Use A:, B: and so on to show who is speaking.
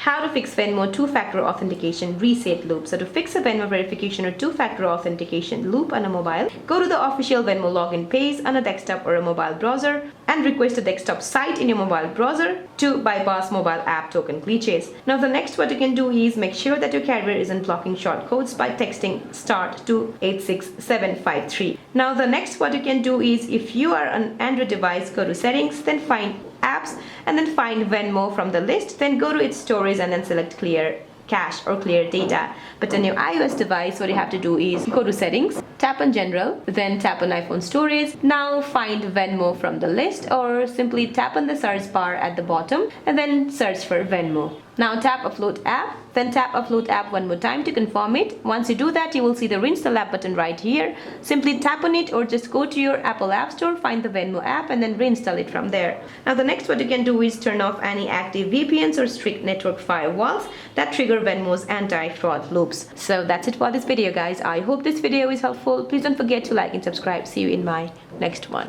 A: how to fix Venmo two-factor authentication reset loop. So to fix a Venmo verification or two-factor authentication loop on a mobile, go to the official Venmo login page on a desktop or a mobile browser and request a desktop site in your mobile browser to bypass mobile app token glitches. Now the next what you can do is make sure that your carrier isn't blocking shortcodes by texting start to 86753. Now the next what you can do is, if you are on Android device, go to settings, then find apps, and then find Venmo from the list, then go to its storage and then select clear cache or clear data. But on your iOS device, what you have to do is go to settings, tap on general, then tap on iPhone storage. Now find Venmo from the list, or simply tap on the search bar at the bottom and then search for Venmo. Now tap upload app, then tap upload app one more time to confirm it. Once you do that, you will see the reinstall app button right here. Simply tap on it or just go to your Apple App Store, find the Venmo app and then reinstall it from there. Now the next what you can do is turn off any active VPNs or strict network firewalls that trigger Venmo's anti-fraud loops. So that's it for this video, guys. I hope this video is helpful. Please don't forget to like and subscribe. See you in my next one.